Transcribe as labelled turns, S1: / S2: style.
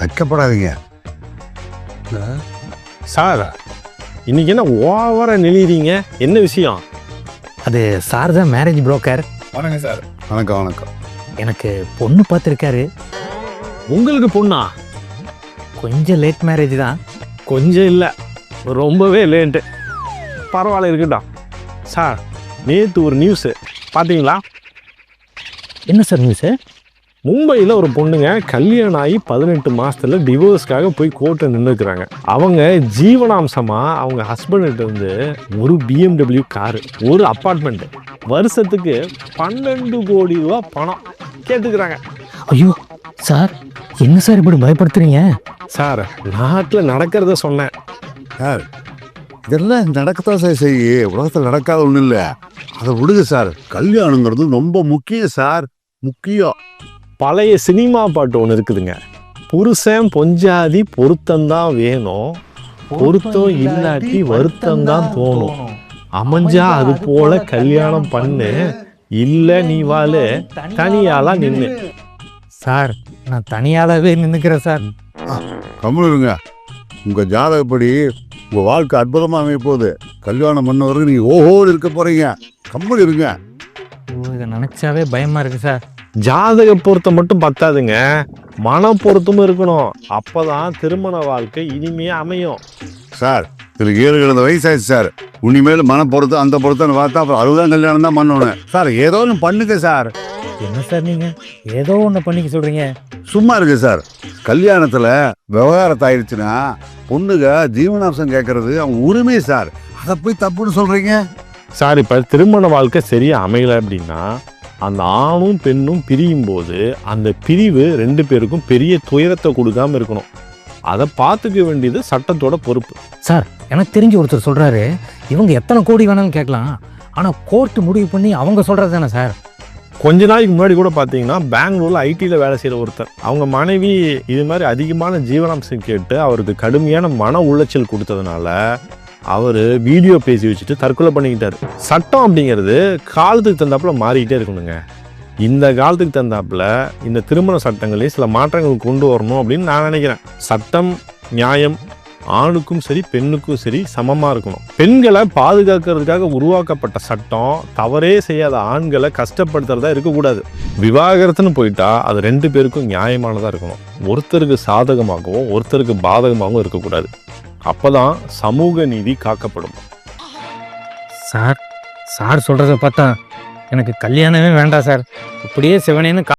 S1: வைக்கப்படாதீங்க
S2: sir. இன்னைக்கு என்ன ஓவரா நெளிறீங்க, என்ன விஷயம்?
S3: அது சார் தான் மேரேஜ் புரோக்கர்.
S4: வணக்கம் சார்.
S1: வணக்கம் வணக்கம்.
S3: எனக்கு பொண்ணு பார்த்துருக்காரு.
S2: உங்களுக்கு பொண்ணா?
S3: கொஞ்சம் லேட் மேரேஜ் தான்.
S2: கொஞ்சம் இல்லை, ரொம்பவே லேட்டு. பரவாயில்ல, இருக்கட்டும். சார், நேற்று ஒரு நியூஸு பார்த்தீங்களா?
S3: என்ன சார் நியூஸு?
S2: மும்பையில் ஒரு பொண்ணுங்க கல்யாணம் ஆகி 18 மாதத்தில் டிவோர்ஸ்க்காக போய் கோர்ட்டில் நின்றுக்கிறாங்க. அவங்க ஜீவனாம்சமாக அவங்க ஹஸ்பண்ட்கிட்ட இருந்து ஒரு BMW காரு, ஒரு அப்பார்ட்மெண்ட்டு, வருஷத்துக்கு 12 கோடி ரூபா பணம் கேட்டுக்கிறாங்க.
S3: ஐயோ சார், என்ன சார் இப்படி பயப்படுத்துறீங்க?
S2: சார், நாட்டில் நடக்கிறத சொன்னேன்.
S1: சார், இதெல்லாம் நடக்கத்தான் சார் செய்ய, உலகத்தில் நடக்காத ஒன்றும் இல்லை. அதை விடுங்க சார். கல்யாணங்கிறது ரொம்ப முக்கியம் சார், முக்கியம்.
S2: பழைய சினிமா பாட்டு ஒன்று இருக்குதுங்க. புருஷன் பொஞ்சாதி பொருத்தந்தான் வேணும், பொருத்தம் இல்லாட்டி வருத்தந்தான் தோணும், அமைஞ்சா அது போல கல்யாணம் பண்ணு, இல்லை நீ வாழு தனியாளா நின்று.
S3: சார், நான் தனியாளாவே நின்றுக்கிறேன் சார்.
S1: கம்முனு இருங்க. உங்கள் ஜாதகப்படி உங்கள் வாழ்க்கை அற்புதமாக அமைய போகுது. கல்யாணம் பண்ணவருக்கு நீங்கள் ஓஹோடு இருக்க போகிறீங்க. கம்முனு இருங்க.
S3: இதை நினச்சாவே பயமாக இருக்குது சார்.
S2: ஜாதக பொருத்தம் மட்டும் பத்தாதுங்க, மன பொருத்தமும் இருக்கணும். அப்போதான் திருமண வாழ்க்கை இனிமையாக அமையும்.
S1: சார், இதுக்கு 7 வயசாச்சு சார். உனிமேல் மன பொருத்தம் அந்த பொருத்தம்னு பார்த்தா அப்புறம் 60 கல்யாணம் தான் பண்ணணும். சார், ஏதோ ஒன்று பண்ணுங்க சார்.
S3: என்ன சார் நீங்கள் ஏதோ ஒன்று பண்ணிக்க சொல்கிறீங்க?
S1: சும்மா இருக்கு சார். கல்யாணத்தில் விவகாரத்தை ஆயிடுச்சுன்னா பொண்ணுங்க ஜீவனாம்சம் கேட்கறது அவங்க உரிமை சார். அதை போய் தப்புன்னு சொல்கிறீங்க
S2: சார். இப்போ திருமண வாழ்க்கை சரியாக அமையலை அப்படின்னா அந்த ஆணும் பெண்ணும் பிரியும் போது அந்த பிரிவு 2 பேருக்கும் பெரிய துயரத்தை கொடுக்காம இருக்கணும். அதை பார்த்துக்க வேண்டியது சட்டத்தோட பொறுப்பு.
S3: சார், எனக்கு தெரிஞ்ச ஒருத்தர் சொல்கிறாரு, இவங்க எத்தனை கோடி வேணாலும் கேட்கலாம், ஆனால் கோர்ட்டு முடிவு பண்ணி அவங்க சொல்கிறது தானே சார்.
S2: கொஞ்ச நாளைக்கு முன்னாடி கூட பார்த்தீங்கன்னா பெங்களூரில் ஐடியில் வேலை செய்கிற ஒருத்தர், அவங்க மனைவி இது மாதிரி அதிகமான ஜீவனாம்சம் கேட்டு அவருக்கு கடுமையான மன உளைச்சல் கொடுத்ததுனால அவர் வீடியோ பேசி வச்சுட்டு தற்கொலை பண்ணிக்கிட்டார். சட்டம் அப்படிங்கிறது காலத்துக்கு தகுந்தாப்புல மாறிக்கிட்டே இருக்கணுங்க. இந்த காலத்துக்கு தகுந்தாப்புல இந்த திருமண சட்டங்களையும் சில மாற்றங்கள் கொண்டு வரணும் அப்படின்னு நான் நினைக்கிறேன். சட்டம் நியாயம் ஆணுக்கும் சரி பெண்ணுக்கும் சரி சமமாக இருக்கணும். பெண்களை பாதுகாக்கிறதுக்காக உருவாக்கப்பட்ட சட்டம் தவறே செய்யாத ஆண்களை கஷ்டப்படுத்துறதா இருக்கக்கூடாது. விவாகரத்துன்னு போயிட்டா அது 2 பேருக்கும் நியாயமானதாக இருக்கணும். ஒருத்தருக்கு சாதகமாகவும் ஒருத்தருக்கு பாதகமாகவும் இருக்கக்கூடாது. அப்போதான் சமூக நீதி காக்கப்படும்.
S3: சார், சார் சொல்கிறத பார்த்தா எனக்கு கல்யாணமே வேண்டாம் சார். இப்படியே சிவனேன்னு